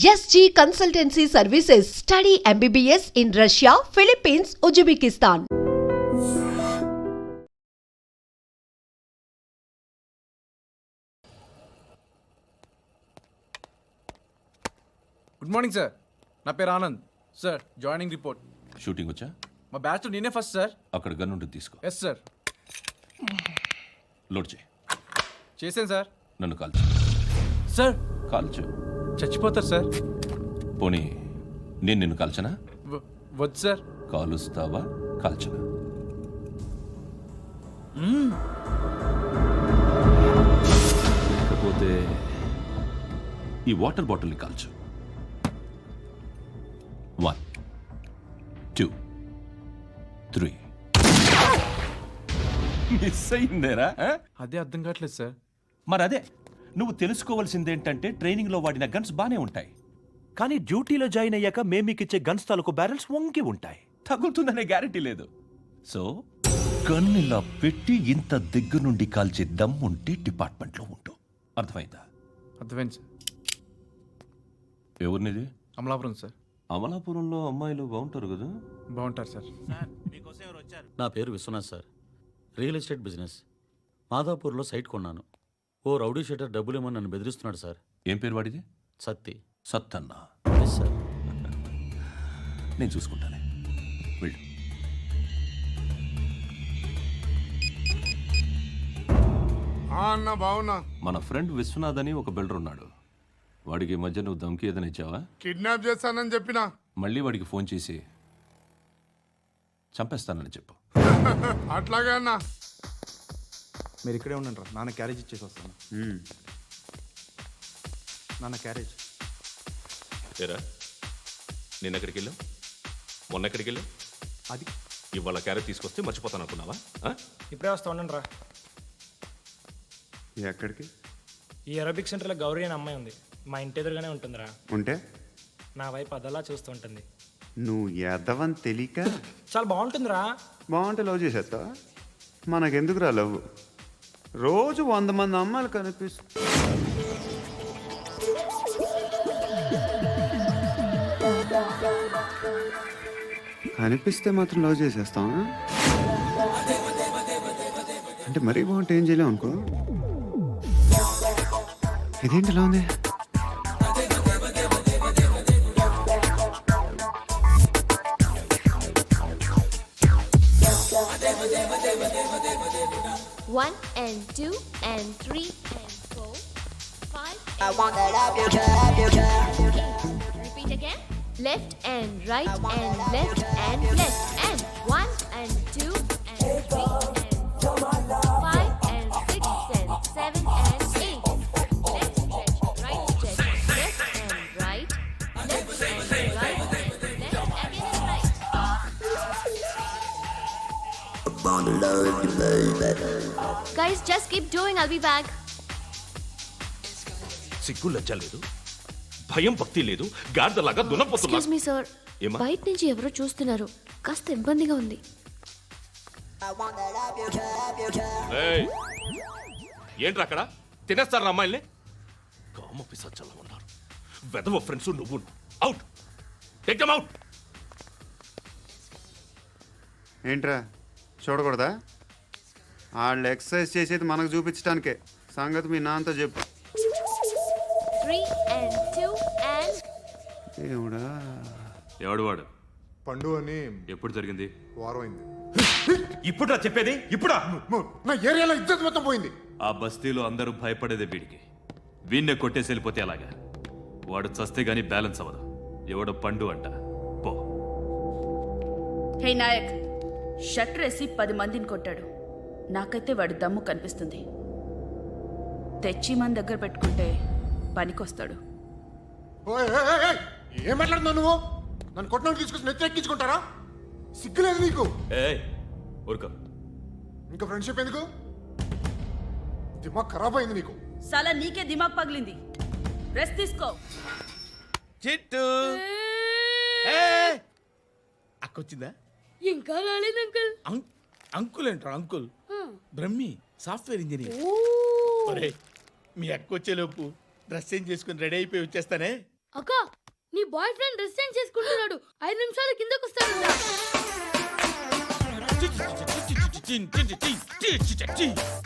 SG Consultancy Services. Study MBBS in Russia, Philippines, Uzbekistan. Good morning sir, నా పేరు Anand sir. Joining report. Shooting వచ్చా? మా batch నేనే first sir. అక్కడ gun ఉంటుంది, తీసుకో. Yes sir. లోడ్ చేయి. చేశాను సార్. నన్ను కాల్చు. సార్ కాల్చు. చచ్చిపోతారు సార్. పోనీ నేను నిన్ను కాల్చనా? వద్దు సార్. కాలుస్తావా కాల్చనా? లేకపోతే ఈ వాటర్ బాటిల్ని కాల్చు. 1 2 3. మిస్ అయిందేరా? అదే అర్థం కావట్లేదు సార్. మరి అదే నువ్వు తెలుసుకోవాల్సిందేంటంటే ట్రైనింగ్లో వాడిన గన్స్ బానే ఉంటాయి, కానీ డ్యూటీలో జాయిన్ అయ్యాక మేము మీకు ఇచ్చే గన్స్ తాలూకు బ్యారెల్స్ వంగి ఉంటాయి. తగులుతుందనే గ్యారెంటీ లేదు. సో గన్ ఇలా పెట్టి ఇంత దగ్గర నుండి కాల్చే దమ్ ఉంటే డిపార్ట్మెంట్లో ఉంటూ. అర్థమైందా? అర్థమైంది సార్. ఎవరినిది? అమలాపురం సార్. అమలాపురంలో అమ్మాయిలు బాగుంటారు కదా? బాగుంటారు సార్. నా పేరు Vishwanath sir. Real estate business. మాధాపూర్లో సైట్ కొన్నాను. ఓ రౌడీ షీటర్ డబ్బులేమని నన్ను బెదిరిస్తున్నాడు సార్. ఏం పేరు వాడిది? సత్తి. సత్తన్న. Yes sir. నేను చూసుకుంటానే, వెళ్ళు. అన్న బావున్నా. మన ఫ్రెండ్ విశ్వనాథ్ అని ఒక బిల్డర్ ఉన్నాడు. వాడికి ఈ మధ్య నువ్వు ధమ్కి ఏదైనా ఇచ్చావా? కిడ్నాప్ చేస్తానని చెప్పినా. మళ్ళీ వాడికి ఫోన్ చేసి చంపేస్తానని చెప్పు. అట్లాగే అన్న. మీరు ఇక్కడే ఉండండి, నాన్న క్యారేజ్ ఇచ్చేసి వస్తాను. నాన్న క్యారేజ్. ఏరా, నిన్న ఎక్కడికి వెళ్ళావు? మొన్న ఎక్కడికి వెళ్ళావు? అది ఇవాళ క్యారెట్ తీసుకొస్తే మర్చిపోతాను అనుకున్నావా? ఇప్పుడే వస్తా ఉండండి రా. ఎక్కడికి? ఈ అరబిక్ సెంటర్లో గౌరీ అనే అమ్మాయి ఉంది. మా ఇంటి ఎదురుగానే ఉంటుందిరా. ఉంటే నా వైపు అదలా చూస్తూ ఉంటుంది. నువ్వు ఎదవని తెలియక చాలా బాగుంటుందిరా. బాగుంటే లవ్ చేసేస్తావా? మనకెందుకురా లవ్? రోజు 100 మంది అమ్మాయిలు కనిపిస్తే మాత్రం లవ్ చేసేస్తావా? అంటే మరీ బాగుంటే ఏం చేయలేవు అనుకో. ఇదేంటి ఇలా ఉంది? One and two and three and four, 5. I want that up your job. Repeat again. Left and right and left and left and 1 and 2 and 3 and 4, 5 and 6 and 7 and 8. Left stretch, right stretch, left and right, left and right, left again and right. Guys, just keep doing. I'll be back. సిగ్గు లజ్జ లేదు, భయం భక్తి లేదు, గాడిదలాగా దున్నపోతున్నా. Excuse me, sir. ఏమా? బయట నుంచి ఎవరో చూస్తున్నారు. కాస్త ఇబ్బందిగా ఉంది. I want that up your job. ఏయ్, ఏంట్రా అక్కడ? తినేస్తారా అమ్మాయిల్ని? కామ పిశాచాలా ఉన్నారు. వెదవ ఫ్రెండ్స్ నువ్వు. Out, take them out. ఏంట్రా చూడకూడదా? వాళ్ళు ఎక్సర్సైజ్ చేసేది మనకు చూపించడానికే. సంగతి మీ నాన్నతో చెప్పు. 3 and 2 and ఏమిడా? ఎవడు వాడు? పండు అని. ఎప్పుడు జరిగింది? వారం అయింది. ఇప్పుడా చెప్పేది? ఇప్పుడా? నా ఏరియాలో ఇజ్జత్ మొత్తం పోయింది. ఆ బస్తీలో అందరూ భయపడేదే వీడికి. వీణ్ణే కొట్టేసి వెళ్ళిపోతే అలాగా. వాడు చస్తే గానీ బ్యాలెన్స్ అవ్వదు. ఎవడో పండు అంట. పో. హే నాయక్, షట్టర్ వేసి 10 మందిని కొట్టాడు. నాకైతే వాడి దమ్ము కనిపిస్తుంది. తెచ్చి మన దగ్గర పెట్టుకుంటే పనికొస్తాడు. ఏం మాట్లాడుతున్నావు నువ్వు? నన్ను కొట్టడానికి తీసుకొచ్చి నెత్తెక్కించుకుంటారా? సిగ్గులేదు నీకు? ఊరుకో. ఇంకా ఫ్రెండ్షిప్ ఎందుకు? దిమాగ్ ఖరాబ్ అయింది నీకు. సలా నీకే దిమాగ్ పగిలింది. రెస్ట్ తీసుకో. చిట్టు అక్కొచ్చిందా? ఇంకా రాలేదు అంకుల్. అంకుల్ ఏంట్రా? Uncle Brahmi, software engineer. మీ అక్క వచ్చేలోపు డ్రెస్ చేంజ్ చేసుకుని రెడీ అయిపోయి వచ్చేస్తానే. అక్క నీ బాయ్ ఫ్రెండ్ డ్రెస్ చేంజ్ చేసుకుంటున్నాడు 5 నిమిషాలు కిందకు వస్తాడు.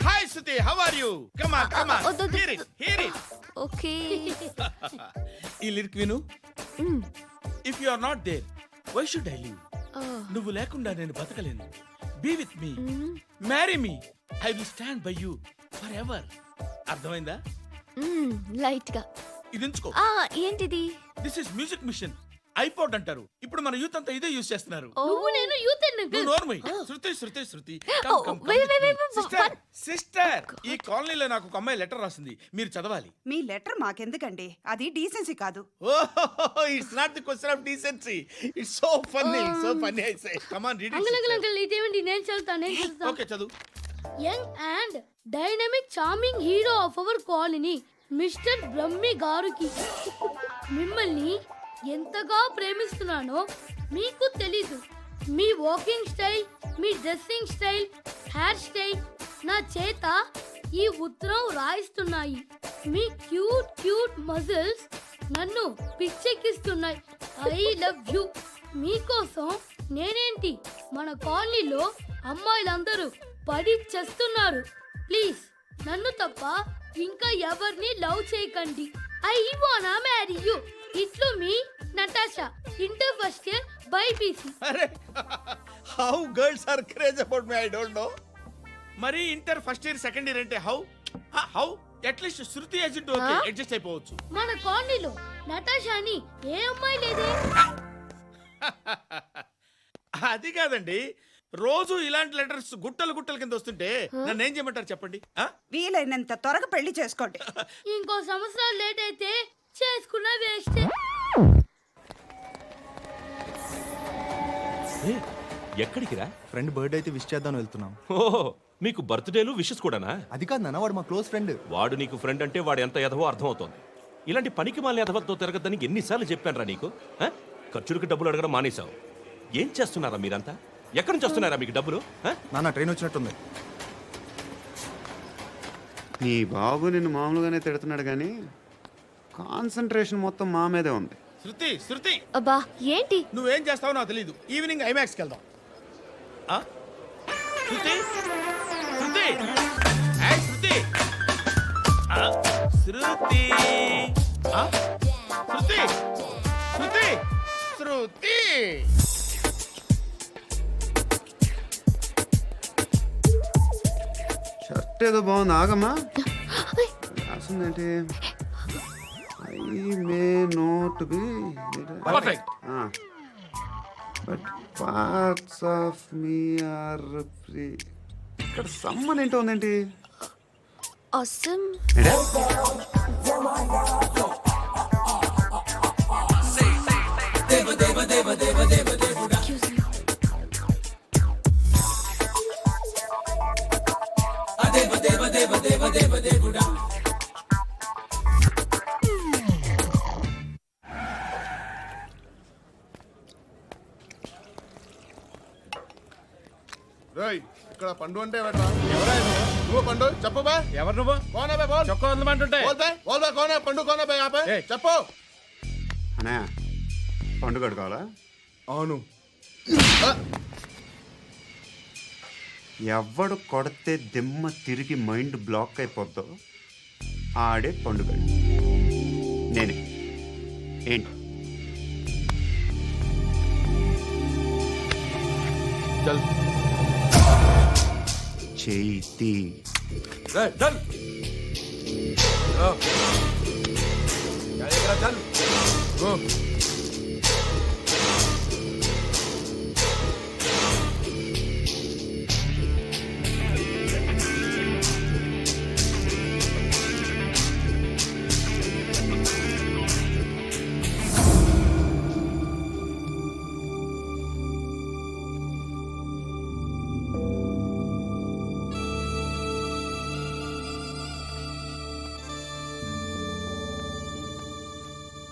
Hi Suti, how are you? Come on, come on. వద్దు. Hear it, hear it. Okay. ఈ లిరిక్ విను. If you are not there why should I live? నువ్వు లేకుండా నేను బతకలేను. Be with me, marry me, I will stand by you forever. అర్థమైందా? Light గా. ఇది ఉంచుకో. ఏంటిది? This is music machine. IPod అంటారు. ఇప్పుడు మన యూత్ అంతా ఇదే యూజ్ చేస్తున్నారు. నువ్వు నేను యూత్ నువ్వు నోర్మై. శృతి, శృతి, శృతి. wait. సిస్టర్, ఈ కాలనీలో నాకు ఒక అమ్మాయి లెటర్ రాసింది, మీరు చదవాలి. మీ లెటర్ మాకెందుకండి, అది డీసెన్సీ కాదు. It's not the question of decency. It's so funny, so funny. I say come on, read it. Uncle ఇదేంటి? నేను చదువుతాను. ఓకే, చదువు. Young and dynamic charming hero of our colony mister Brahmi గారికి మిమ్మల్ని ఎంతగా ప్రేమిస్తున్నానో మీకు తెలీదు. మీ వాకింగ్ స్టైల్, మీ డ్రెస్సింగ్ స్టైల్, హెయిర్ స్టైల్ నా చేత ఈ ఉత్తరం రాయిస్తున్నాయి. మీ క్యూట్ క్యూట్ మజిల్స్ నన్ను పిచ్చెక్కిస్తున్నాయి. I love you. మీకోసం నేనేంటి, మన కాలనీలో అమ్మాయిలందరూ పడి చేస్తున్నారు. ప్లీజ్ నన్ను తప్ప ఇంకా ఎవరిని లవ్ చేయకండి. ఐ వానా మ్యారీ యూ. ఇట్లు మీ Natasha, inter first year BiPC. అరే, how girls are craze about me I don't know. మరి inter first year second year అంటే how how at least Shruti agent okay, adjust అయిపోవచ్చు. మన కాలనీలో నటాషా అని ఏ అమ్మాయి లేదే. అది కాదండి, రోజు ఇలాంటి లెటర్స్ గుట్టలు గుట్టల కింద వస్తుంటే నన్ను ఏం చేయమంటారు చెప్పండి? వీలైనంత త్వరగా పెళ్లి చేసుకోండి. ఇంకో సంవత్సరాలు లేట్ అయితే చేసుకున్న వేస్ట్. ఎక్కడికి రా? ఫ్రెండ్ బర్త్డే అయితే విష్ చేద్దాం వెళ్తున్నాం. ఓహో, మీకు బర్త్డేలు విషెస్ కూడానా? అది కాదు నాన్న, వాడు మా క్లోజ్ ఫ్రెండ్. వాడు నీకు ఫ్రెండ్ అంటే వాడు ఎంత ఎదవో అర్థమవుతోంది. ఇలాంటి పనికి మాలిన ఎదవతో తిరగద్దని ఎన్నిసార్లు చెప్పాను రా నీకు? ఖర్చులకు డబ్బులు అడగడం మానేశావు. ఏం చేస్తున్నారా మీరంతా? ఎక్కడి నుంచి వస్తున్నారా మీకు డబ్బులు? నాన్న ట్రైన్ వచ్చినట్టుంది. నీ బాబు నిన్ను మామూలుగానే తిడుతున్నాడు కానీ కాన్సన్ట్రేషన్ మొత్తం మా మీదే ఉంది. శృతి, శృతి, అబ్బా ఏంటి? నువ్వేం చేస్తావో నాకు తెలీదు. ఈవినింగ్ ఐమాక్స్కి వెళ్దాం. శృతి, శృతి, ఏయ్ శృతి, శృతి, శృతి, శృతి, శృతి. షర్ట్ ఏదో బాగుంది, ఆగమ్మా. రాసిందేంటి? I may not be perfect. But parts of me are free. ఇక్కడ సమ్మన్ ఏంటో ఉందేంటి? awesome. రేయ్, ఇక్కడ పండు అంటే ఎవరా? నువ్వు పండు చెప్పు బా. ఎవరు నువ్వు? కోనా బే బోల్. చొక్కా వదలమంటుంటే బోల్ బే కోనా పండు కోనా బే ఆపే. చెప్పు. అనే పండు కడుకోవాలా? అవును. ఎవడు కొడితే దిమ్మ తిరిగి మైండ్ బ్లాక్ అయిపోద్దో ఆడే పండుగ. నేనే. ఏంటి? చేతి.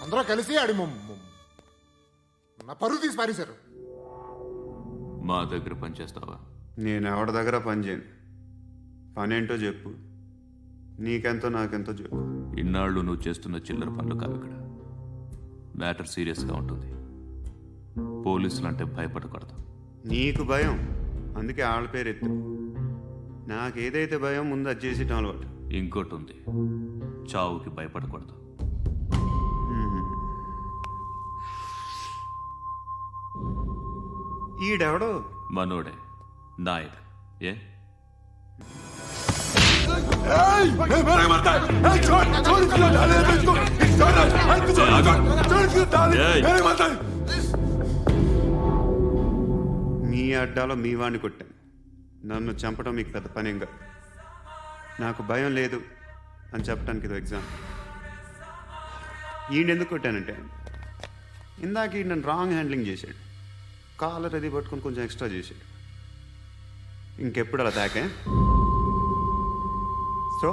అందరూ కలిసి ఆడి నా పరువు తీసి పారేశారు. మా దగ్గర పనిచేస్తావా? నేను ఎవరి దగ్గర పని చేయను. పనేంటో చెప్పు. నీకెంతో నాకెంతో చెప్పు. ఇన్నాళ్ళు నువ్వు చేస్తున్న చిల్లర పనులు కావు ఇక్కడ. మ్యాటర్ సీరియస్గా ఉంటుంది. పోలీసులు అంటే భయపడకూడదు. నీకు భయం, అందుకే ఆళ్ళ పేరు ఎత్తు. నాకేదైతే భయం ముందు అది చేసేటం అలవాటు. ఇంకోటి ఉంది, చావుకి భయపడకూడదు. ఈడెవడో మనోడే నాయక్. ఏ మీ అడ్డాలో మీ వాడిని కొట్టాను. నన్ను చంపడం మీకు పెద్ద పనేంగా. నాకు భయం లేదు అని చెప్పడానికి ఇది ఎగ్జామ్. ఈయనెందుకు కొట్టానంటే ఇందాక ఈ నన్ను రాంగ్ హ్యాండ్లింగ్ చేశాడు. కాలర్ అది పట్టుకొని కొంచెం ఎక్స్ట్రా చేశాడు. ఇంకెప్పుడు అలా తాకే. సో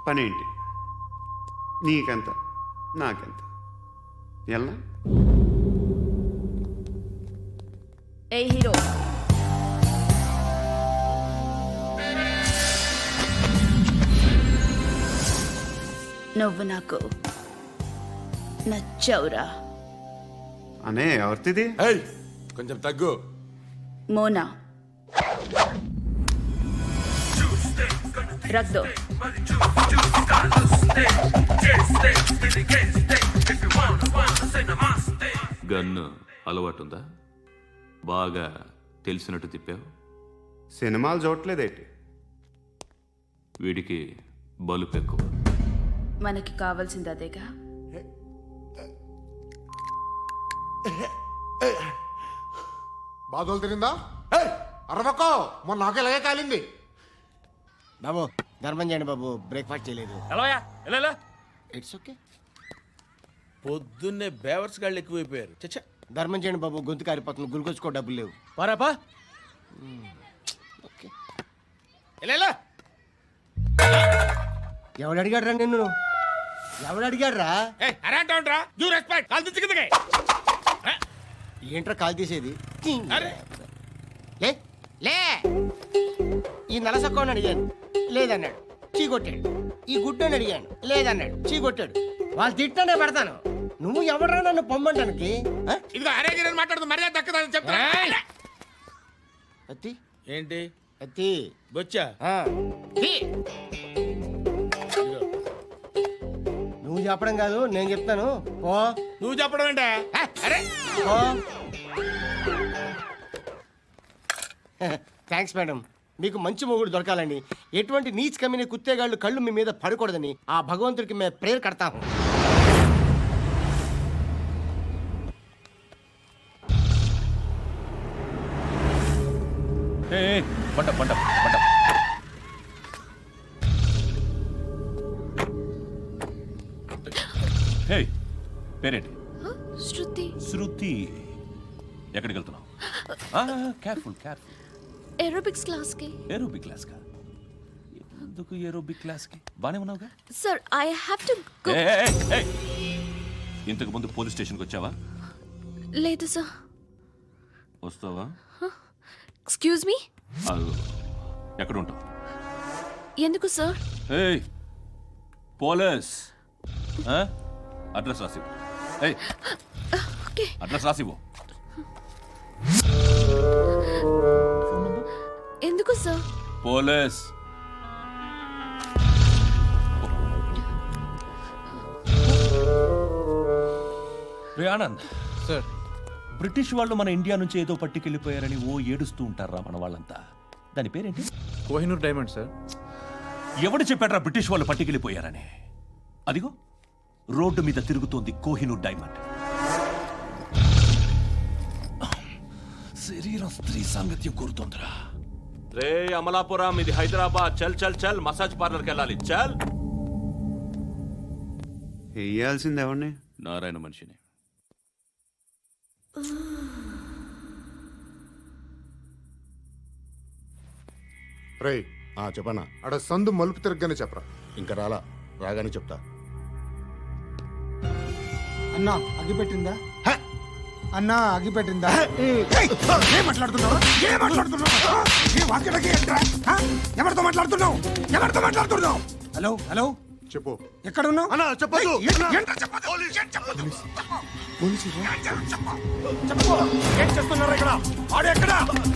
పనేంటి? నీకెంత నాకెంత ఎలా? ఏ హీరో, నువ్వు నాకు నచ్చవురా. అనే ఎవరిది? కొంచెం తగ్గు. మోనా రక్ దో. గన్ను అలవాటుందా? బాగా తెలిసినట్టు తిప్పావు. సినిమాలు చూడట్లేదేంటి? వీడికి బలుపు ఎక్కువ. మనకి కావాల్సింది అదేగా. బాధలు తిరిందా? అరవకో, మొన్న నాకు ఇలాగే కాలింది. బాబు ధర్మం చేయండి బాబు, బ్రేక్ఫాస్ట్ చేయలేదు. It's okay. పొద్దున్నే బేవర్స్ గాళ్ళు ఎక్కువైపోయారు. చచ్చా, ధర్మం చేయండి బాబు, గొంతు కారిపోతుంది, గురికొచ్చుకో డబ్బులు లేవు. పారాపా. ఓకే, ఎవడు అడిగాడు రా నిన్ను? ఎవడు అడిగాడు రా? ఏంట్రా కాల్ తీసేది? లే లే. ఈ నలసక్కని అడిగాను, లేదన్నాడు, చీ కొట్టాడు. ఈ గుడ్డని అడిగాను, లేదన్నాడు, చీ కొట్టాడు. వాళ్ళు తిట్టానే పడతాను. నువ్వు ఎవడరా నన్ను పొమ్మంటానికి? మాట్లాడుతూ మర్యాద దక్కదని చెప్తా. అత్తి ఏంటి అత్తి బొచ్చా? నువ్వు చెప్పడం కాదు, నేను చెప్తాను. ఓ నువ్వు చెప్పడం ఏంటే? అరే ఓ థ్యాంక్స్ మేడం. మీకు మంచి మొగుడు దొరకాలని, ఎటువంటి నీచ్ కమ్మిన కుత్తేగాళ్ళు కళ్ళు మీ మీద పడకూడదని ఆ భగవంతుడికి మేము ప్రేయర్ కడతాము. పంట పంట పంట. హే, పేరేంటి? శృతి. శృతి. ఎక్కడికి వెళ్తున్నావు? Careful careful. ఏరోబిక్స్ క్లాస్ కి. ఏరోబిక్ క్లాస్ కా? ఎందుకు ఏరోబిక్ క్లాస్ కి? బానే ఉన్నావుగా? Sir, I have to go. ఇంతకు ముందు పోలీస్ స్టేషన్కి వచ్చావా? లేదు సార్. వస్తావా? Excuse me. ఎక్కడ ఉంటావు? ఎందుకు సార్? పోలీస్ అడ్రస్ రాసివ్వు. అడ్రస్ రాసివ్వు. ఎందుకు సార్? పోలీస్. రే ఆనంద్ సార్, బ్రిటిష్ వాళ్ళు మన ఇండియా నుంచి ఏదో పట్టుకెళ్ళిపోయారని ఓ ఏడుస్తూ ఉంటారా మన వాళ్ళంతా. దాని పేరేంటి? Kohinoor diamond sir. ఎవడు చెప్పాడ్రా బ్రిటిష్ వాళ్ళు పట్టుకెళ్ళిపోయారని? అదిగో రోడ్డు మీద తిరుగుతోంది కోహినూర్ డైమండ్. శరీరం స్త్రీ సాంగత్యం కోరుతోందిరా. రే అమలాపురం, ఇది హైదరాబాద్. చల్ చల్ చల్, మసాజ్ పార్లర్కి వెళ్ళాలి. చల్. వేయాల్సింది ఎవరిని? నారాయణ మనిషిని. రే చెప్పనా? అడ సందు మలుపు తిరగగానే చెప్పరా. ఇంకా రాగానే చెప్తా. అన్నా అగిపెట్టిందా? అన్నా అగిపెట్టిందా? ఏం మాట్లాడుతున్నావు? ఎవరితో మాట్లాడుతున్నావు? హలో హలో, చెప్పు. ఎక్కడ ఉన్నావు? అన్నా చెప్పదు. చెప్పు. ఏం చేస్తున్నారు ఇక్కడ? ఆడు ఎక్కడ?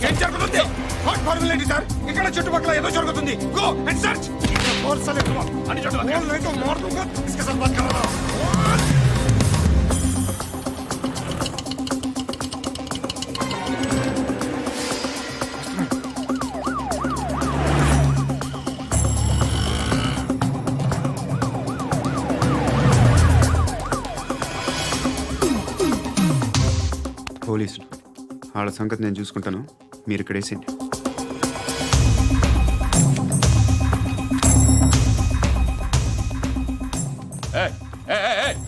ఏం జరుగుతుంది? వాట్ ఫార్మల్ ఏంటి సార్? ఇక్కడ చుట్టుపక్కల ఏదో జరుగుతుంది. Go and search. అని పోలీసులు వాళ్ళ సంగతి నేను చూసుకుంటాను, మీరు ఇక్కడ వేసేయండి.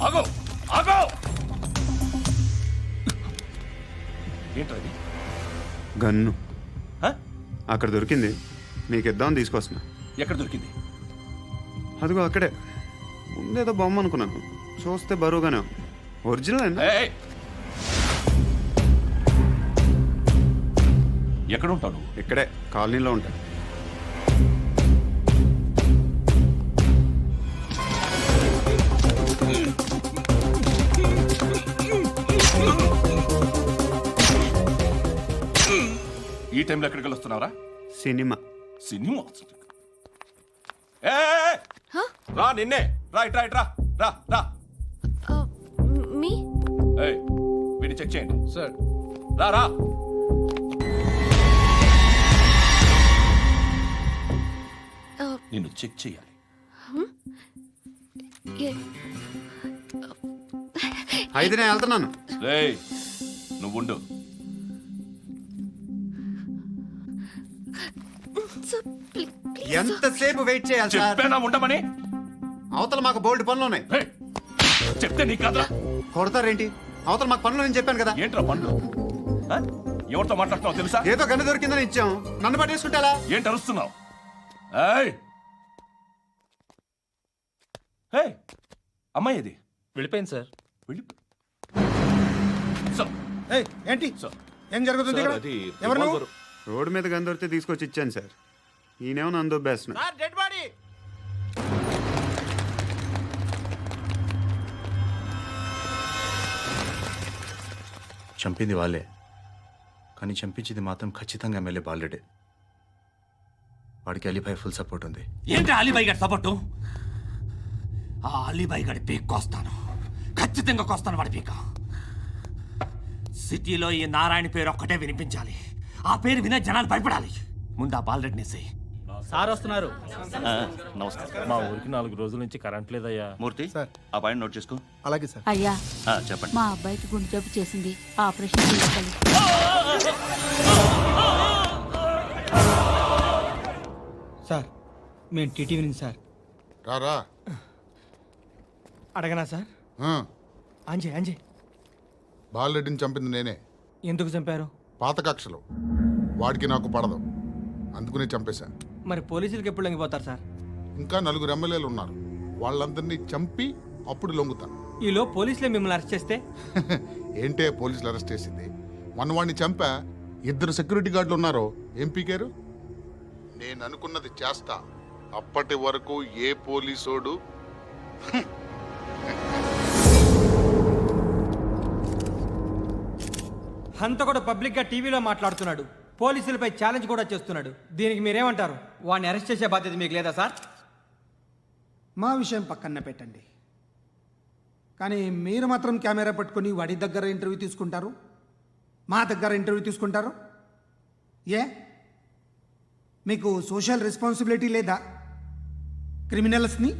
ఆగో ఆగో ఏంటది? గన్ను హ? అక్కడ దొరికింది, మీకు ఇద్దామని తీసుకొస్తున్నా. ఎక్కడ దొరికింది? అదిగో అక్కడే. ముందేదో బొమ్మ అనుకున్నాను, చూస్తే బరువుగానే ఉంది. ఒరిజినల్ అండి. ఎక్కడ ఉంటాను? ఇక్కడే కాలనీలో ఉంటాను. ఈ టైంలో ఎక్కడికి వస్తున్నారా? సినిమా. సినిమా? రా నిన్నే. రైట్ రైట్ రా రా రా. మీ వీడిని చెక్ చేయండి సార్. రా రా. నిన్ను చెక్ చేయాలి. అయితే నేను వెళ్తున్నాను. రేయ్ నువ్వుండు. ఎంతసేపు వెయిట్ చేయాలి సార్? చెప్పేనా ఉండమని? అవతల మాకు బోల్డ్ పనులు ఉన్నాయి. చెప్తే నీకు కదరా. కొడతారేంటి? అవతల మాకు పనులు నేను చెప్పాను కదా. ఏంట్రా పనులు? ఎవరితో మాట్లాడుతున్నావు తెలుసా? ఏదో గన్ను దొరికిందని ఇచ్చాం, నన్ను పట్టేసుకుంటా. ఏంటి అరుస్తున్నావు? అమ్మాయి ఇది వెళ్ళిపోయింది సార్. ఏంటి ఏం జరుగుతుంది ఇక్కడ? ఎవరు నువ్వు? రోడ్డు మీద గన్ను దొరికితే తీసుకొచ్చి ఇచ్చాను సార్. ఈయనేమో నన్ను దొబ్బేస్తున్నా. Dead body. చంపింది వాళ్ళే, కానీ చంపించింది మాత్రం ఖచ్చితంగా ఎమ్మెల్యే బాలుడే. వాడికి అలీభాయ్ ఫుల్ సపోర్ట్ ఉంది. ఏంటి అలీబాయి గారి సపోర్టు? ఆ అలీబాయి గారి పీక్ కోస్తాను, ఖచ్చితంగా కోస్తాను వాడి పీక. సిటీలో ఈ నారాయణ పేరు ఒక్కటే వినిపించాలి. ఆ పేరు వినే జనాలు భయపడాలి. ముందు ఆ బాలరెడ్డిని సార్ వస్తున్నారు. నమస్కారం. మా ఊరికి 4 రోజుల నుంచి కరెంట్ లేదయ్యా. మూర్తి ఆ పాయింట్ నోట్ చేసుకో. అలాగే సార్. అయ్యా చెప్పండి. మా అబ్బాయికి గుండె జబ్బు చేసింది, ఆపరేషన్ చేయాలి. సార్ మేము టీటీవీ నుంచి సార్. రారా. అడగనా సార్? అంజే అంజే బాలరెడ్డిని చంపింది నేనే. ఎందుకు చంపారు? పాత కక్షలు, వాడికి నాకు పడదు, అందుకునే చంపేశా. మరి పోలీసులకు ఎప్పుడు లొంగిపోతారు సార్? ఇంకా 4 ఎమ్మెల్యేలు ఉన్నారు, వాళ్ళందరినీ చంపి అప్పుడు లొంగుతా. ఈలో పోలీసులే మిమ్మల్ని అరెస్ట్ చేస్తే? ఏంటే పోలీసులు అరెస్ట్ చేసింది? మొన్న వాడిని చంపా, 2 సెక్యూరిటీ గార్డులు ఉన్నారు, ఏం పీకారు? నేను అనుకున్నది చేస్తా, అప్పటి వరకు ఏ పోలీసోడు హంతకుడు పబ్లిక్ గా టీవీలో మాట్లాడుతున్నాడు, పోలీసులపై ఛాలెంజ్ కూడా చేస్తున్నాడు. దీనికి మీరేమంటారు? వాడిని అరెస్ట్ చేసే బాధ్యత మీకు లేదా సార్? మా విషయం పక్కన పెట్టండి, కానీ మీరు మాత్రం కెమెరా పట్టుకొని వాడి దగ్గర ఇంటర్వ్యూ తీసుకుంటారు, మా దగ్గర ఇంటర్వ్యూ తీసుకుంటారు. ఏ మీకు సోషల్ రెస్పాన్సిబిలిటీ లేదా? క్రిమినల్స్ని,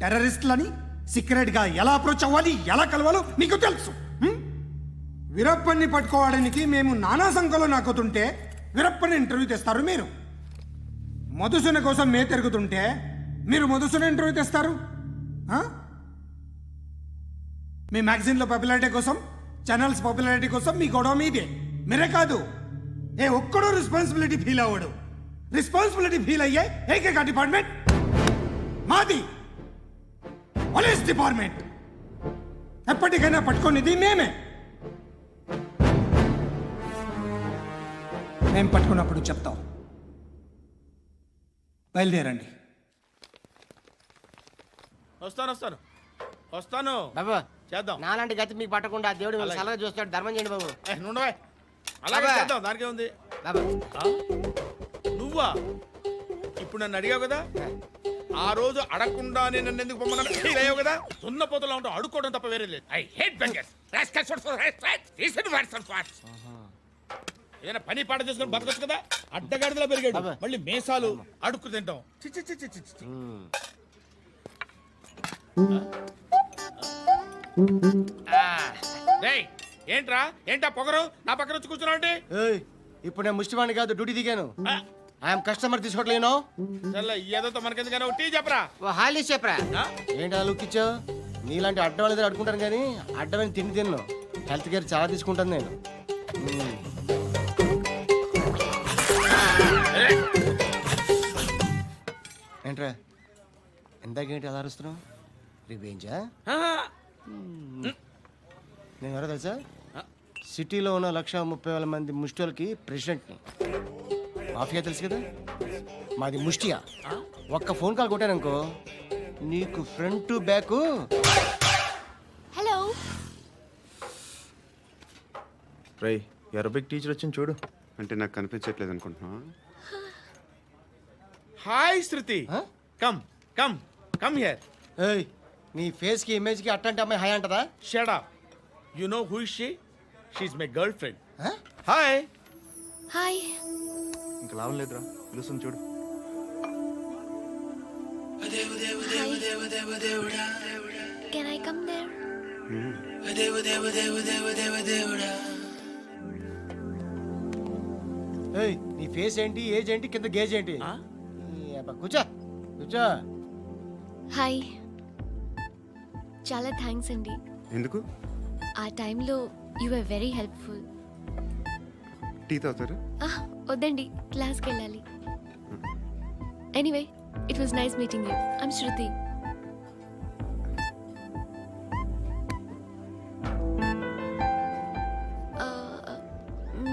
టెర్రరిస్టులని సీక్రెట్గా ఎలా అప్రోచ్ అవ్వాలి, ఎలా కలవాలో మీకు తెలుసు. వీరప్పన్ని పట్టుకోవడానికి మేము నానా సంఖ్యలో నాకుతుంటే వీరప్పని ఇంటర్వ్యూ తెస్తారు మీరు. మధుసూన కోసం మే తిరుగుతుంటే మీరు మధుసూన ఇంటర్వ్యూ తెస్తారు. మీ మ్యాగజైన్లో పాపులారిటీ కోసం, ఛానల్స్ పాపులారిటీ కోసం మీ గొడవ మీదే. మీరే కాదు, ఏ ఒక్కడో రెస్పాన్సిబిలిటీ ఫీల్ అవ్వడు. రెస్పాన్సిబిలిటీ ఫీల్ అయ్యే ఏకైక డిపార్ట్మెంట్ మాది, పోలీస్ డిపార్ట్మెంట్. ఎప్పటికైనా పట్టుకునేది మేమే. మేము పట్టుకున్నప్పుడు చెప్తాం. బయలుదేరండి. వస్తాను బాబు చేద్దాం. నాలాంటి గతి మీకు పట్టకుండా దేవుడు మిమ్మల్ని సలహా చూస్తాడు. ధర్మం చేయండి బాబు. నుండవే అలాగే బాబా. చేద్దాం, దానికే ఉంది. బాబు నువ్వా ఇప్పుడు నన్ను అడిగావు కదా, ఆ రోజు అడగకుండా నేను నన్ను ఎందుకు పొమ్మన్నాను ఫీల్ అయ్యావు కదా. సున్న పోతలా ఉంటావు, అడుక్కోవడం తప్ప వేరే లేదు. I hate bangers. ఏదైనా పని పాట చేసుకుని బతకొచ్చు కదా. అడ్డగాడిదలా పెరిగాడు, మళ్ళీ మేసాలు అడుక్కు తింటాం. చి చి చి చి చి చి. డేయ్, ఏంటా పొగరు నా పక్కన వచ్చి కూర్చున్నావు అంటే? ఏయ్, ఇప్పుడు నేను ముష్టివాణి కాదు, డ్యూటీ దిగాను. ఐఎమ్ కస్టమర్ తీసుకోవట్లేను. చల్ల ఏదో మనకెందుకైనా టీ చెప్పరా. ఓ హాలీస్ చెప్పరా. ఏంటి ఆ లుక్ ఇచ్చావు? నీలాంటి అడ్డం వాళ్ళ దగ్గర అడుకుంటాను కానీ అడ్డమైన తిండి తిన్ను. హెల్త్ కేర్ చాలా తీసుకుంటాను నేను. ఏంట్రా ఇందాకేంటి అలా అరుస్తున్నావు? రివేంజా? నేను ఎవరో తెలుసా? సిటీలో ఉన్న 130,000 మంది ముష్టిలకి ప్రెసిడెంట్ని. మాఫియా తెలుసు కదా, మాది ముష్టియా. ఒక్క ఫోన్ కాల్ కొట్టాననుకో నీకు ఫ్రంట్ టు బ్యాక్. హలో రై అరబిక్ టీచర్ వచ్చింది చూడు. అంటే నాకు కనిపించట్లేదు అనుకుంటున్నా. Hi Shruti, come come come here. ఏయ్, నీ ఫేస్ కి ఇమేజ్ కి అట్టంటే అమ్మాయి హాయ్ అంటదా? Shut up. You know who is she? She is my girlfriend. Hi. Hi. ఇంకా లాభం లేదురా, పిలుస్తుంది చూడు. Can I come there? ఏయ్, నీ ఫేస్ ఏంటి, ఏజ్ ఏంటి, కింద గేజ్ ఏంటి? కూర్చో కూర్చో. హాయ్. చాలా థ్యాంక్స్ అండి. ఎందుకు? ఆ టైంలో you are very helpful. Tea తాగుతారా? వద్దండి, క్లాస్కి వెళ్ళాలి. Anyway, it was nice meeting you. I'm Shruti.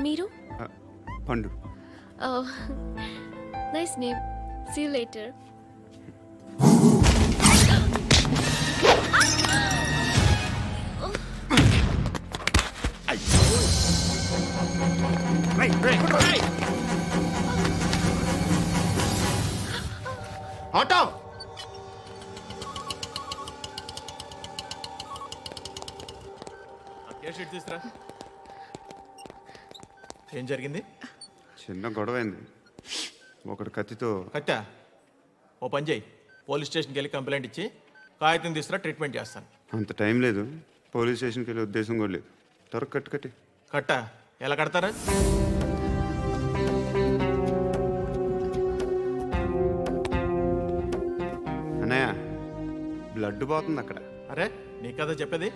మీరు? Pandu. Nice name. See you later. Auto. తీసుకురా. ఏం జరిగింది? చిన్న గొడవ అయింది. ఒకటి కత్తితో. కట్టా, ఓ పని చేయి, పోలీస్ స్టేషన్కి వెళ్ళి కంప్లైంట్ ఇచ్చి కాగితం తీసుకురా, ట్రీట్మెంట్ చేస్తాను. అంత టైం లేదు, పోలీస్ స్టేషన్కి వెళ్ళే ఉద్దేశం కూడా లేదు. త్వరగా కట్టి. కట్టా ఎలా కడతారా? అన్నయ్య, బ్లడ్ పోతుంది అక్కడ. అరే నీ కదా చెప్పేది.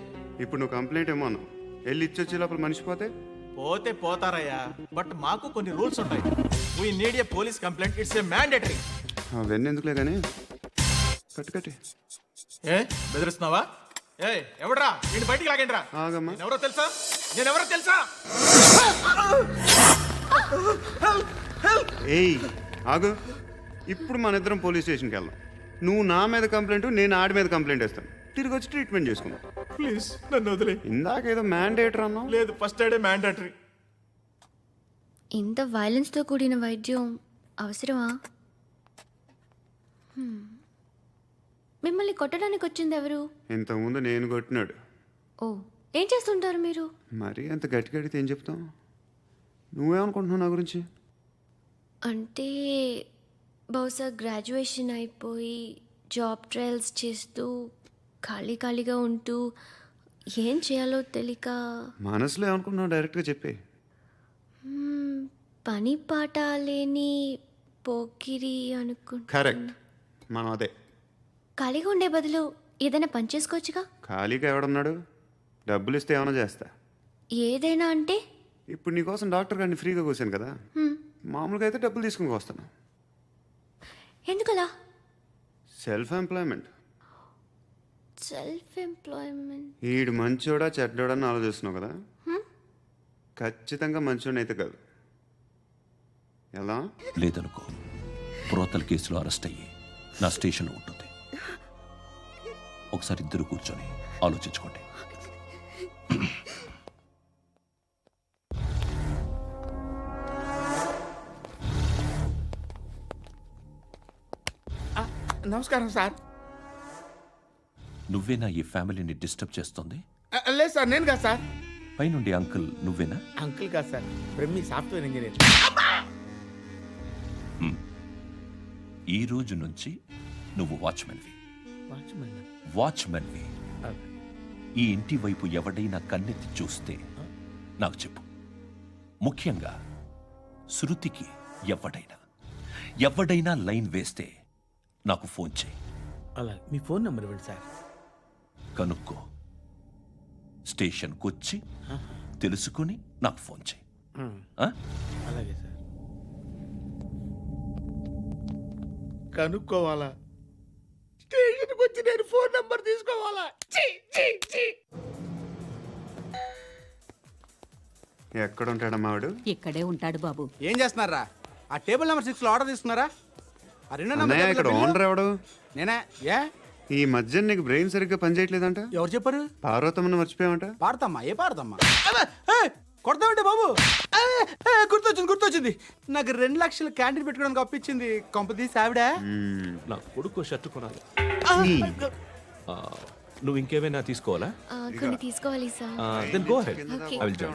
ఇప్పుడు నువ్వు కంప్లైంట్ ఏమో అన్నావు, వెళ్ళి ఇచ్చొచ్చే లోపల మనిషి పోతే పోతే పోతారయ్యా, బట్ మాకు కొన్ని రూల్స్ ఉంటాయి. We need a police complaint, it's a mandatory. అవన్నీ ఎందుకులే కానీ కట్టి. ఏ బెదిరిస్తున్నావా? ఏ ఎవడ్రా నేను బయటికి లాగండి రా. ఆగమ్మా. నేనెవరో తెలుసా? ఏయ్ ఆగు. ఇప్పుడు మన ఇద్దరం పోలీస్ స్టేషన్కి వెళ్దాం. నువ్వు నా మీద కంప్లైంట్, నేను ఆడి మీద కంప్లైంట్ వేస్తాను. తిరిగి వచ్చి ట్రీట్మెంట్ చేసుకుందాం. ప్లీజ్ నన్ను వదిలే. ఇందాకేదో మ్యాండేటరీ అన్నావు. లేదు, ఫస్ట్ ఎయిడే మ్యాండేటరీ. ఇంత వైలెన్స్తో కూడిన వైద్యం అవసరమా? మిమ్మల్ని కొట్టడానికి వచ్చింది ఎవరు? ఇంతకుముందు నేను కొట్టినాడు. ఓ, ఏం చేస్తుంటారు మీరు? మరి అంత గట్టి గడితే ఏం చెప్తావు? నువ్వేమనుకుంటున్నావు నా గురించి? అంటే బహుశా గ్రాడ్యుయేషన్ అయిపోయి జాబ్ ట్రయల్స్ చేస్తూ ఖాళీగా ఉంటూ ఏం చేయాలో తెలియక. మనసులో ఏమనుకుంటున్నావు డైరెక్ట్గా చెప్పే. పని పాట లేని పోకిరి అనుకుంటా. కరెక్ట్, మనం అదే. ఖాళీగా ఉండే బదులు ఏదైనా పని చేసుకోవచ్చుగా. ఖాళీగా ఎవడున్నాడు? డబ్బులు ఇస్తే ఏమైనా చేస్తా. ఏదైనా అంటే? ఇప్పుడు నీకోసం డాక్టర్ గారిని ఫ్రీగా కూర్చాను కదా, మామూలుగా అయితే డబ్బులు తీసుకుని వస్తాను. ఎందుకలా? Self employment. ఈడు మంచోడా చెడ్డోడా అని ఆలోచిస్తున్నావు కదా. ఖచ్చితంగా మంచోడని అయితే కాదు. ఎలా? లేదనుకో, ప్రోతల కేసులో అరెస్ట్ అయ్యి నా స్టేషన్లో ఉంటుంది. ఒకసారి ఇద్దరు కూర్చొని ఆలోచించుకోండి. నమస్కారం సార్. నువ్వేనా ఈ ఫ్యామిలీని డిస్టర్బ్ చేస్తుంది? లేదు సార్, నేను కాదు సార్. పైనుండి అంకుల్ నువ్వేనా? అంకుల్ కాదు సార్, బ్రహ్మి సాఫ్ట్వేర్ ఇంజనీర్. ఈ రోజు నుంచి నువ్వు వాచ్మెన్వి. వాచ్మెన్? వాచ్మెన్వి. ఈ ఇంటి వైపు ఎవడైనా కన్నెత్తి చూస్తే నాకు చెప్పు. ముఖ్యంగా శృతికి ఎవడైనా లైన్ వేస్తే నాకు ఫోన్ చేయి. అలా మీ ఫోన్ నెంబర్ ఇవ్వండి సార్. కనుక్కో, స్టేషన్కి వచ్చి తెలుసుకుని నాకు ఫోన్ చేయి. అలాగే సార్. కనుక్కోవాలా? స్టేషన్కి వచ్చి నేను ఫోన్ నెంబర్ తీసుకోవాలా? ఎక్కడ ఉంటాడమ్మా వాడు? ఇక్కడే ఉంటాడు బాబు. ఏం చేస్తున్నారా? ఆ టేబుల్ నెంబర్ 6 లో ఆర్డర్ తీసుకున్నారా? ఆ రెండో అన్నయ్య, నెంబర్ ఇక్కడ ఓనర్ ఎవడు? నేనే. ఏ ఈ మధ్య నీకు బ్రెయిన్ సరిగ్గా పనిచేయట్లేదంట. ఎవరు చెప్పారు? పార్వతమ్మను మర్చిపోయామంట. పాడతామ్మా? ఏ పాడతామ్మా? కొడతామంటే బాబు. గుర్తొచ్చింది. నాకు 2 లక్షలు క్యాంటీన్ పెట్టుకోవడానికి అప్పించింది కొంపదీసి ఆవిడ. నా కొడుకు షర్టు కొనాలి. నువ్వు ఇంకేమైనా తీసుకోవాలా? కొన్ని తీసుకోవాలి sir. Then go ahead. I will join.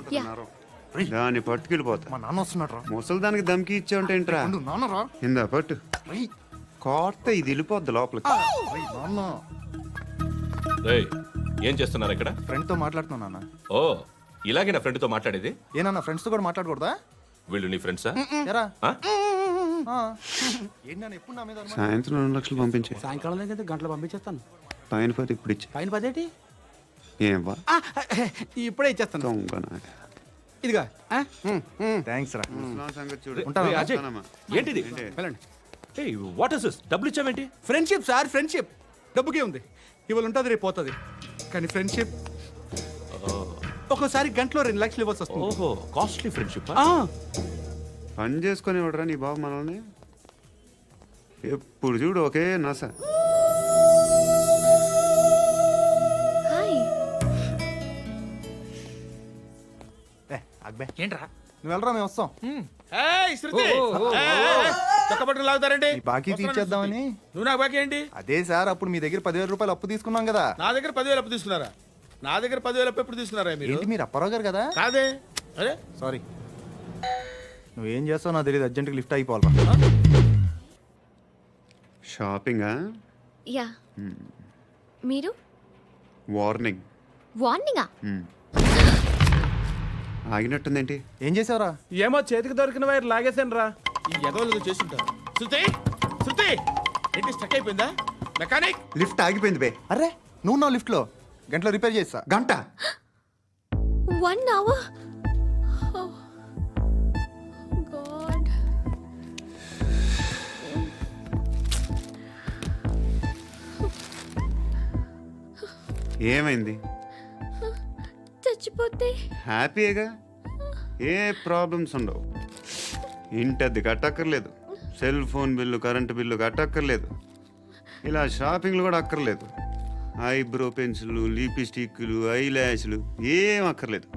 దాన్ని పట్టుకెళ్ళిపోతా. మా నాన్న వస్తున్నాడు రా. ముసలి దానికి దమ్కి ఇచ్చావుంటే ఏంట్రా? నాన్న రా. ఇందా పట్టు. కోర్త ఇది వెళ్ళిపోద్ది లోపలికి. నాన్న ఏం చేస్తున్నారు ఇక్కడ? ఫ్రెండ్ తో మాట్లాడుతున్నా నాన్న. ఓ, ఇలాగే నా ఫ్రెండ్తో మాట్లాడేది? ఏనా ఫ్రెండ్స్ తో కూడా మాట్లాడకూడదా? వీళ్ళు నీ ఫ్రెండ్సా? ఎరా ఏంటి నాన్న ఎప్పుడు నా మీద అనుమానం? సాయంత్రం 2 లక్షలు పంపించే. సాయంకాలం దగ్గర గంటలు పంపించేస్తాను. పైన పోతే ఇప్పుడు ఇచ్చే. పైన 10 ఏంటి? ఏం వా ఇప్పుడే ఇచ్చేస్తాను. దొంగనా. ఇదిగా థ్యాంక్స్ రా. ముసలాం సంగతి చూడు. Hey, అజయ్, ఏంటిది? వెళ్ళండి. What is this? డబ్బులు ఇచ్చావేంటి? Friendship sir, friendship. డబ్బుకే ఉంది, ఇవాళ ఉంటుంది రేపు పోతుంది. కానీ ఫ్రెండ్షిప్ ఒక్కోసారి గంటలో 2 లక్షలు ఇవ్వాల్సి వస్తుంది. ఓహో, కాస్ట్లీ ఫ్రెండ్షిప్. పని చేసుకొని ఇవ్వడరా నీ బాబు మనల్ని? ఎప్పుడు చూడు ఒకే నస. హాయ్. అక్బే ఏంట్రా? నువ్వు వెళ్ళరా, మేము వస్తాం. శృతి, చక్కబట్టలు లాగుతారండి. బాకీ తీర్చేద్దామని. నువ్వు నాకు బాకీ ఏంటి? అదే సార్, అప్పుడు మీ దగ్గర 10,000 రూపాయలు అప్పు తీసుకున్నాం కదా. నా దగ్గర 10,000 అప్పు తీసుకున్నారా? నా దగ్గర 10,000 అప్పు ఎప్పుడు తీసుకున్నారా మీరు? ఏంటి మీరు అప్పారావు గారు కదా? కాదే. అరే సారీ. నువ్వేం చేస్తావు నాకు తెలియదు, అర్జెంట్గా లిఫ్ట్ అయిపోవాలి. షాపింగా? యా. మీరు? వార్నింగ్. వార్నింగా? ఆగినట్టుందేంటి? ఏం చేసావురా? ఏమో చేతికి దొరికిన వైర్ లాగేసాను రా. ఈ ఎదవలు చేస్తుంటారు. శృతి ఏంటి స్టక్ అయిపోయిందా? మెకానిక్. లిఫ్ట్ ఆగిపోయింది బే. అరే నువ్వు నా లిఫ్ట్లో గంటలో రిపేర్ చేస్తా. గంట? 1 hour? Oh, God. ఏమైంది? చచ్చిపోతే? హ్యాపీగా, ఏ ప్రాబ్లమ్స్ ఉండవు. ఇంటి అద్దె కట్టక్కర్లేదు, cell phone bill, current bill కట్టక్కర్లేదు, ఇలా షాపింగ్లు కూడా అక్కర్లేదు. ఐబ్రో పెన్సిల్లు, లిప్స్టిక్లు, ఐ ల్యాష్లు ఏం అక్కర్లేదు.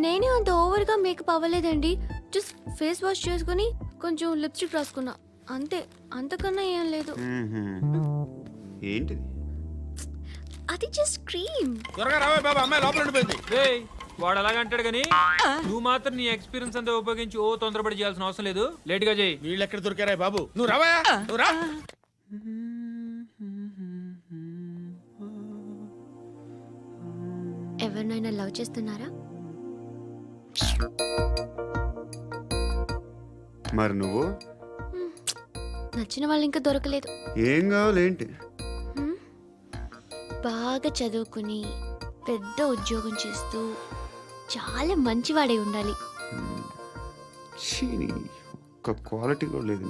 నేనే అంత ఓవర్గా మేకప్ అవ్వలేదండి. జస్ట్ ఫేస్ వాష్ చేసుకుని కొంచెం లిప్స్టిక్ రాసుకున్నా అంతే. అంతకన్నా ఏం లేదు. ఏంటిది? అది జస్ట్ క్రీమ్. త్వరగా రావే బాబా, అమ్మాయి లోపల ఉండిపోయింది. వాడు అలాగంటాడు కానీ నువ్వు మాత్రం నీ ఎక్స్పీరియన్స్ అంతా ఉపయోగించి తొందరపడి చేయాల్సిన అవసరం లేదు. లేట్ గా చేయి. వీళ్ళు ఎక్కడ దొరికారా బాబు? నువ్వు రావా, నువ్వు రా. ఎవరినైనా లవ్ చేస్తున్నారా? మరి నువ్వు? నచ్చిన వాళ్ళు ఇంకా దొరకలేదు. ఏం కావాలేంటి? బాగా చదువుకుని పెద్ద ఉద్యోగం చేస్తూ చాలా మంచివాడే ఉండాలి. ఒక్క క్వాలిటీ కూడా లేదు.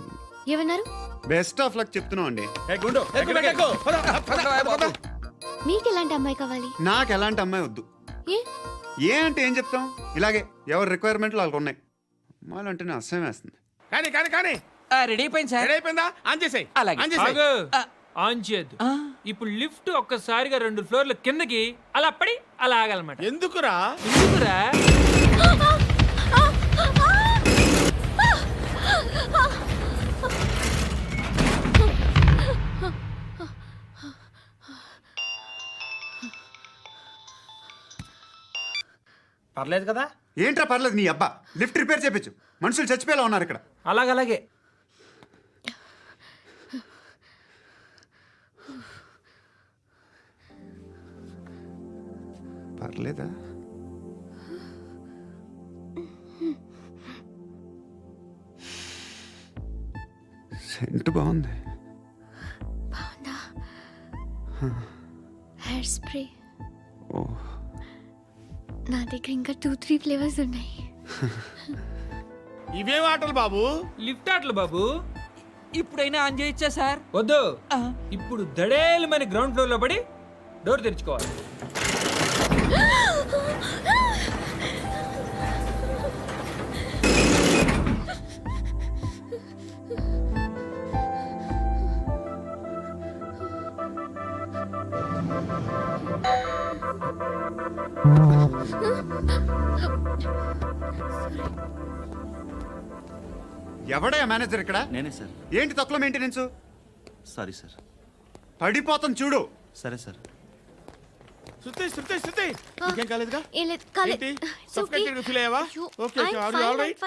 ఏమన్నారు? బెస్ట్ ఆఫ్ లక్ చెప్తున్నావు అండి. మీకు ఎలాంటి అమ్మాయి కావాలి? నాకు ఎలాంటి అమ్మాయి వద్దు. ఏ అంటే ఏం చెప్తాం? ఇలాగే ఎవరి రిక్వైర్మెంట్లు వాళ్ళకు ఉన్నాయి. అమ్మాయిలు అంటేనే అసహ్యం వేస్తుంది. కానీ కానీ కానీ రెడీ అయిపోయింది సార్. రెడీ అయిపోయిందా? ఆన్ చేసేయ్. అలాగే. ఆన్ చేసేయ్. ఆన్ చేయద్దు. ఇప్పుడు లిఫ్ట్ ఒక్కసారిగా 2 ఫ్లోర్ల కిందకి అలా పడి అలా ఆగాలన్నమాట. ఎందుకురా? ఎందుకురా? పర్లేదు కదా? ఏంట్రా పర్లేదు నీ అబ్బా, లిఫ్ట్ రిపేర్ చేయించు. మనుషులు చచ్చిపోయేలా ఉన్నారు ఇక్కడ. అలాగే పర్లేదా? సెంట్ బాగుంది. హెయిర్ స్ప్రే ఓ, నా దగ్గర ఇంకా 2-3 ఫ్లేవర్స్ ఉన్నాయి. ఇవేం ఆటలు బాబు? లిఫ్ట్ ఆటలు బాబు. ఇప్పుడైనా ఆన్ చేయొచ్చా సార్? వద్దు. ఇప్పుడు దడేలమని గ్రౌండ్ ఫ్లోర్ లో పడి డోర్ తెరుచుకోవాలి. ఎవడయ్యా మేనేజర్ ఇక్కడ? నేనే సార్. ఏంటి తక్కువ మెయింటెనెన్స్? Sorry sir. పడిపోతాం చూడు. సరే సార్. శృతి నీకేం కాలేదుగా? ఏం లేదు, కాలేదు. ఏంటి? It's okay. Suffocated గా feel అయ్యావా? అయ్యో, Okay, I'm are you fine, all right? I'm fine.